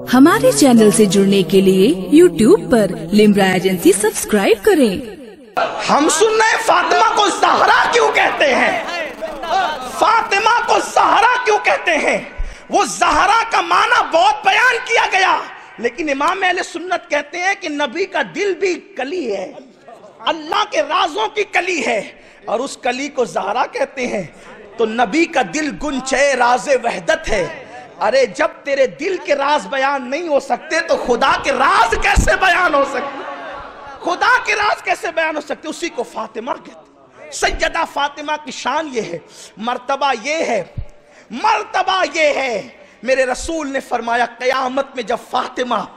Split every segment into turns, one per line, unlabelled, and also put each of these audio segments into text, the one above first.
हमारे चैनल से जुड़ने के लिए YouTube पर लिम्रा एजेंसी सब्सक्राइब करें।
हम सुन रहे हैं फातिमा को ज़हरा क्यों कहते हैं? फातिमा को ज़हरा क्यों कहते हैं? वो ज़हरा का माना बहुत बयान किया गया, लेकिन इमाम अहले सुन्नत कहते हैं कि नबी का दिल भी कली है, अल्लाह के राजों की कली है, और उस कली को ज़हरा कहते हैं। तो नबी का दिल गुंचे राज़े वहदत है। अरे जब तेरे दिल के राज बयान नहीं हो सकते तो खुदा के राज कैसे बयान हो सकते? खुदा के राज कैसे बयान हो सकते? उसी को फातिमा कहते हैं। सैयदा फातिमा की शान ये है, मर्तबा ये है, मर्तबा ये है। मेरे रसूल ने फरमाया क़यामत में जब फातिमा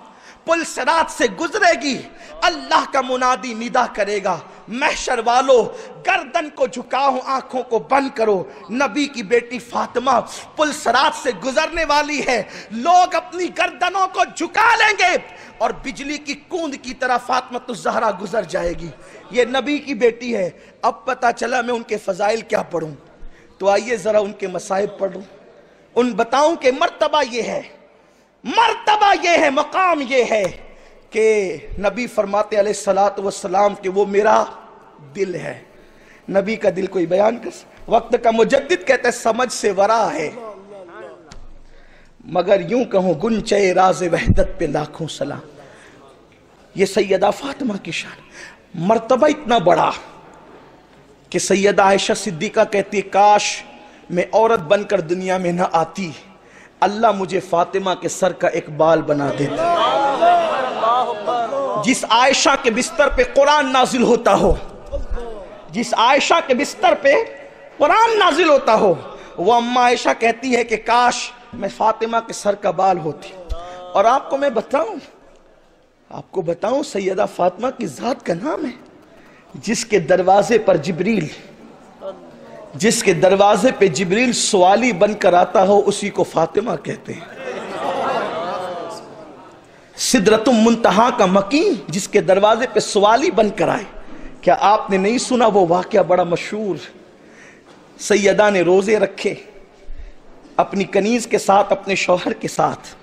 पुल सिरात से गुजरेगी, अल्लाह का मुनादी निदा करेगा, महशर वालों गर्दन को झुकाओ, आंखों को बंद करो, नबी की बेटी फातिमा पुल सिरात से गुजरने वाली है। लोग अपनी गर्दनों को झुका लेंगे और बिजली की कूंद की तरह फातिमा तो ज़हरा गुजर जाएगी। ये नबी की बेटी है। अब पता चला मैं उनके फजाइल क्या पढ़ूं, तो आइए जरा उनके मसाइब पढ़ूं, उन बताऊं कि मर्तबा ये है, मर्तबा ये है, मकाम ये है कि नबी फरमाते अलैहिस्सलातु वस्सलाम कि वो मेरा दिल है। नबी का दिल कोई बयान कर, वक्त का मुजद्दिद कहते समझ से वरा है, मगर यूं कहूं गुंचे राज़े वहदत पे लाखों सलाम। ये सैयदा फातिमा की शान, मर्तबा इतना बड़ा कि सैयदा आयशा सिद्दीका कहती काश मैं औरत बनकर दुनिया में न आती, अल्लाह मुझे फातिमा के सर का एक बाल बना देता। जिस आयशा के बिस्तर पे कुरान नाजिल होता हो, जिस आयशा के बिस्तर पे कुरान नाजिल होता हो, वो अम्मा आयशा कहती है कि काश मैं फातिमा के सर का बाल होती। और आपको मैं बताऊं सैयदा फातिमा की जात का नाम है, जिसके दरवाजे पर जिब्रील सवाली बनकर आता हो, उसी को फातिमा कहते हैं। सिदरतुम मुंतहा का मकीन, जिसके दरवाजे पे सवाली बनकर आए। क्या आपने नहीं सुना वो वाकया बड़ा मशहूर? सैयदा ने रोजे रखे अपनी कनीज के साथ, अपने शौहर के साथ,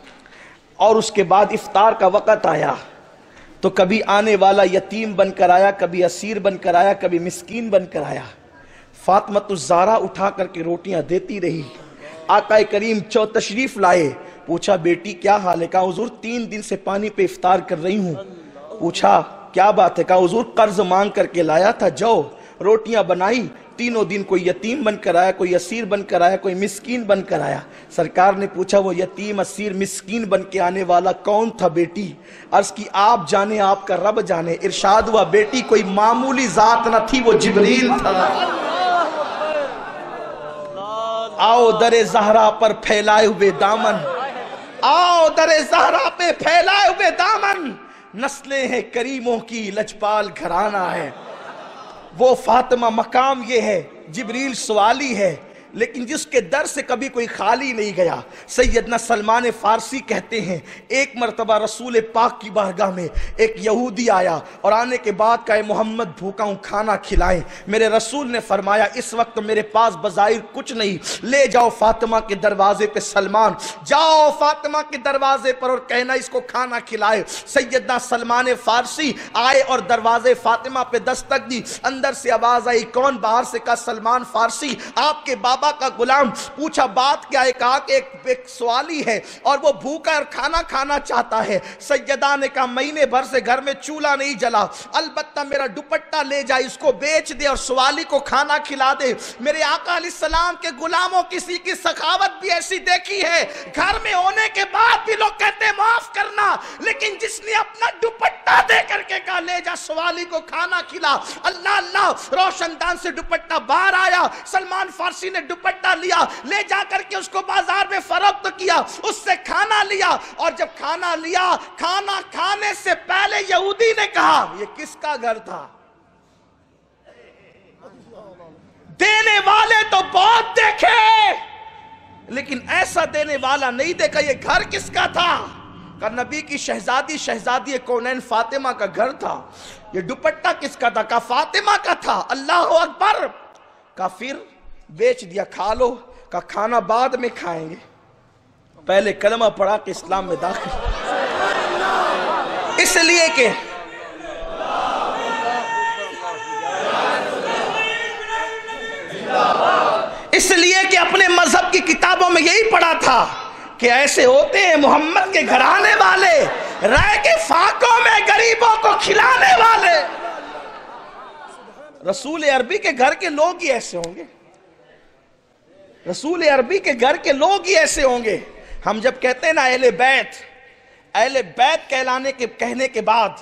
और उसके बाद इफ्तार का वक़्त आया तो कभी आने वाला यतीम बनकर आया, कभी असीर बनकर आया, कभी मिस्कीन बनकर आया। फातिमातुज़ ज़हरा उठा करके रोटियां देती रही। आका करीम तशरीफ लाए, पूछा बेटी क्या हाल है? कहा हुजूर 3 दिन से पानी पे इफ्तार कर रही हूँ। पूछा क्या बात है? कहा हुजूर कर्ज मांग करके लाया था, जाओ रोटियां बनाई, तीनों दिन कोई यतीम बनकर आया, कोई असीर बनकर आया, कोई मिस्कीन बनकर आया। सरकार ने पूछा वो यतीम असीर मिस्कीन बन के आने वाला कौन था बेटी? अर्ज की आप जाने आपका रब जाने। इरशाद हुआ बेटी कोई मामूली जात न थी, वो जिब्रील था। आओ दरे ज़हरा पर फैलाए हुए दामन, आओ दरे ज़हरा पे फैलाए हुए दामन, नस्लें हैं करीमों की लजपाल घराना है। वो फातिमा मकाम ये है, जिब्रील सवाली है, लेकिन जिसके दर से कभी कोई खाली नहीं गया। सैयदना सलमान फारसी कहते हैं एक मरतबा रसूल पाक की बारगाह में एक यहूदी आया और आने के बाद कहे मोहम्मद भूखा हूँ, खाना खिलाएं। मेरे रसूल ने फरमाया इस वक्त मेरे पास बज़ाहिर कुछ नहीं, ले जाओ फातिमा के दरवाजे पे, सलमान जाओ फातिमा के दरवाजे पर और कहना इसको खाना खिलाए। सैयदना सलमान फारसी आए और दरवाजे फातिमा पे दस्तक दी। अंदर से आवाज आई कौन? बाहर से कहा सलमान फारसी, आपके बाबा का गुलाम। पूछा बात क्या है? कहा कि एक सवाली है और वो भूखा और खाना खाना चाहता है। सैयदा ने कहा महीने भर से घर में चूल्हा नहीं जला, अलबत्ता मेरा दुपट्टा ले जा, इसको बेच दे और सवाली को खाना खिला दे। मेरे आका अलैहिस्सलाम के गुलामों किसी की सखावत भी ऐसी देखी है, घर में होने के बाद भी लोग कहते माफ करना, लेकिन जिसने अपना दुपट्टा दे करके कहा ले जा सवाली को खाना खिला, अल्लाह अल्लाह, रोशनदान से दुपट्टा बाहर आया। सलमान फारसी ने दुपट्टा लिया, ले जाकर के उसको बाजार में फरोख्त किया, उससे खाना लिया, और जब खाना लिया, खाना खाने से पहले यहूदी ने कहा ये किसका घर था? देने वाले तो बहुत देखे, लेकिन ऐसा देने वाला नहीं देखा। ये घर किसका था? का नबी की शहजादी कौनैन फातिमा का घर था। ये दुपट्टा किसका था? का फातिमा का था। अल्लाह अकबर। का फिर बेच दिया, खा लो, का खाना बाद में खाएंगे। पहले कलमा पढ़ा के इस्लाम में दाखिल, इसलिए कि अपने मजहब की किताबों में यही पढ़ा था कि ऐसे होते हैं मोहम्मद के घराने वाले, रह के फाकों में गरीबों को खिलाने वाले। रसूल अरबी के घर के लोग ही ऐसे होंगे, रसूल अरबी के घर के लोग ही ऐसे होंगे। हम जब कहते हैं ना अहले बैत कहने के बाद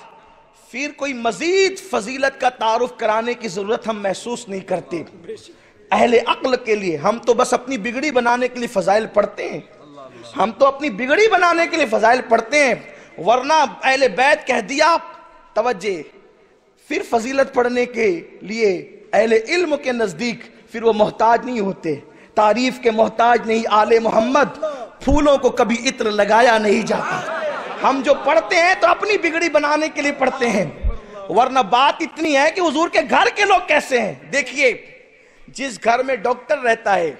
फिर कोई मजीद फजीलत का तारुफ कराने की जरूरत हम महसूस नहीं करते। अहले अक्ल के लिए हम तो बस अपनी बिगड़ी बनाने के लिए फजाइल पढ़ते हैं, हम तो अपनी बिगड़ी बनाने के लिए फजाइल पढ़ते हैं। वरना अहले बैत कह दिया, तवज्जे, फिर फजीलत पढ़ने के लिए अहले इल्म के नजदीक फिर वो मोहताज नहीं होते, तारीफ के मोहताज नहीं। आले मोहम्मद फूलों को कभी इत्र लगाया नहीं जाता। हम जो पढ़ते हैं तो अपनी बिगड़ी बनाने के लिए पढ़ते हैं। वरना बात इतनी है कि हुजूर के घर के लोग कैसे हैं। देखिए, जिस घर में डॉक्टर रहता है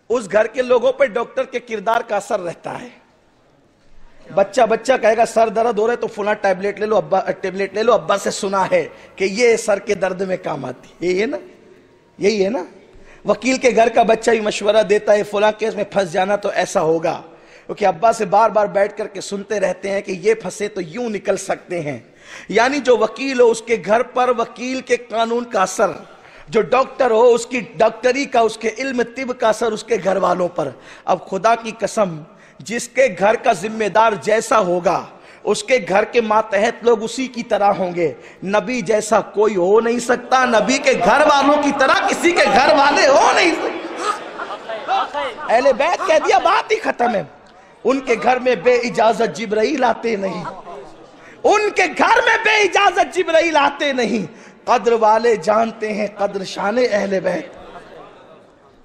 उस घर के लोगों पर डॉक्टर के किरदार का असर रहता है। बच्चा कहेगा सर दर्द हो रहा है तो फुला टैबलेट ले लो, अब्बा से सुना है कि ये सर के दर्द में काम आती है। यही है ना। वकील के घर का बच्चा भी मशवरा देता है, फुला केस में फंस जाना तो ऐसा होगा, क्योंकि अब्बा से बार बार बैठ करके सुनते रहते हैं कि ये फंसे तो यूं निकल सकते हैं। यानी जो वकील हो उसके घर पर वकील के कानून का असर, जो डॉक्टर हो उसकी डॉक्टरी का, उसके इल्म तिब का असर उसके घर वालों पर। अब खुदा की कसम, जिसके घर का जिम्मेदार जैसा होगा उसके घर के मातहत लोग उसी की तरह होंगे। नबी जैसा कोई हो नहीं सकता, नबी के घर वालों की तरह किसी के घर वाले हो नहीं सकते। अहले बैत कह दिया, बात ही खत्म है। उनके घर में बेइजाजत जिब्राइल आते नहीं, उनके घर में बेइजाजत जिब्राइल आते नहीं। कद्र वाले जानते हैं कद्र शान अहले बैत।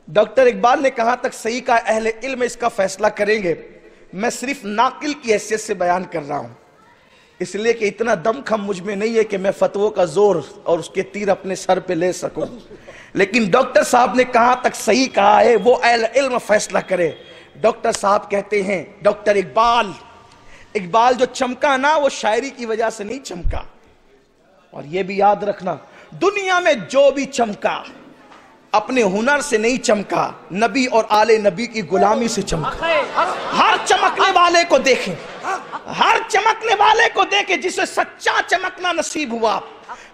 डॉक्टर इकबाल ने कहां तक सही का अहले इल्म इसका फैसला करेंगे। मैं सिर्फ नाकिल की हैसियत से बयान कर रहा हूं, इसलिए कि इतना दमखम मुझ में नहीं है कि मैं फतवों का जोर और उसके तीर अपने सर पे ले सकूं। लेकिन डॉक्टर साहब ने कहां तक सही कहा है वो अहले इल्म फैसला करे। डॉक्टर साहब कहते हैं, डॉक्टर इकबाल जो चमका ना वो शायरी की वजह से नहीं चमका। और ये भी याद रखना, दुनिया में जो भी चमका अपने हुनर से नहीं चमका, नबी और आले नबी की गुलामी से चमका। हर चमकने वाले को देखें, हर चमकने वाले को देखें जिसे सच्चा चमकना नसीब हुआ।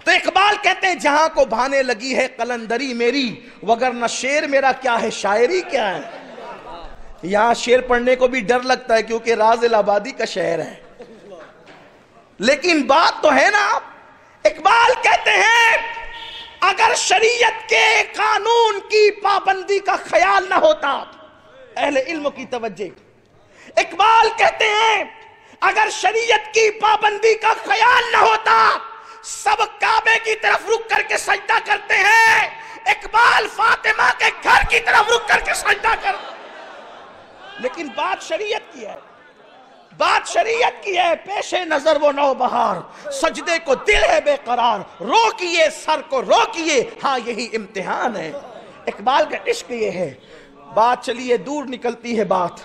तो इकबाल कहते हैं, जहां को भाने लगी है कलंदरी मेरी, वगरना शेर मेरा क्या है, शायरी क्या है। यहां शेर पढ़ने को भी डर लगता है क्योंकि राज इलाहाबादी का शहर है, लेकिन बात तो है ना। इकबाल कहते हैं, अगर शरीयत के कानून की पाबंदी का ख्याल ना होता, अहले इल्म की तवज्जो, इकबाल कहते हैं अगर शरीयत की पाबंदी का ख्याल ना होता, सब काबे की तरफ रुक करके सजदा करते हैं, इकबाल फातिमा के घर की तरफ रुक करके सजदा कर। लेकिन बात शरीयत की है, बात शरीयत की है। पेशे नजर वो नौबहार, सजदे को दिल है बेकरार, रोकिए सर को रोकिए, हाँ यही इम्तिहान है। इकबाल का इश्क ये है। बात चलिए दूर निकलती है बात,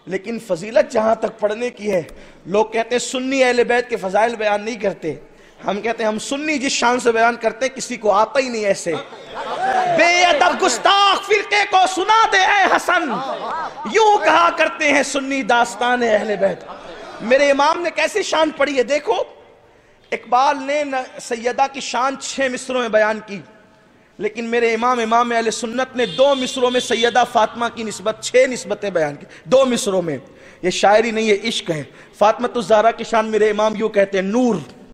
लेकिन फजीलत जहां तक पढ़ने की है, लोग कहते हैं सुन्नी अहले बैत के फजाइल बयान नहीं करते। हम कहते हैं हम सुन्नी जिस शान से बयान करते हैं किसी को आता ही नहीं ऐसे। बेअदब गुस्ताख फिरके को सुना दे ऐ हसन, यूं कहा करते हैं सुन्नी दास्तान अहले बैत। मेरे इमाम ने कैसी शान पढ़ी है देखो। इकबाल ने सैयदा की शान 6 मिसरों में बयान की, लेकिन मेरे इमाम अहले सुन्नत ने 2 मिसरों में सैयदा फातिमा की निस्बत 6 निस्बतें बयान की 2 मिसरों में। ये शायरी नहीं है, इश्क है। फातिमा ज़हरा की शान मेरे इमाम यूं कहते हैं, नूर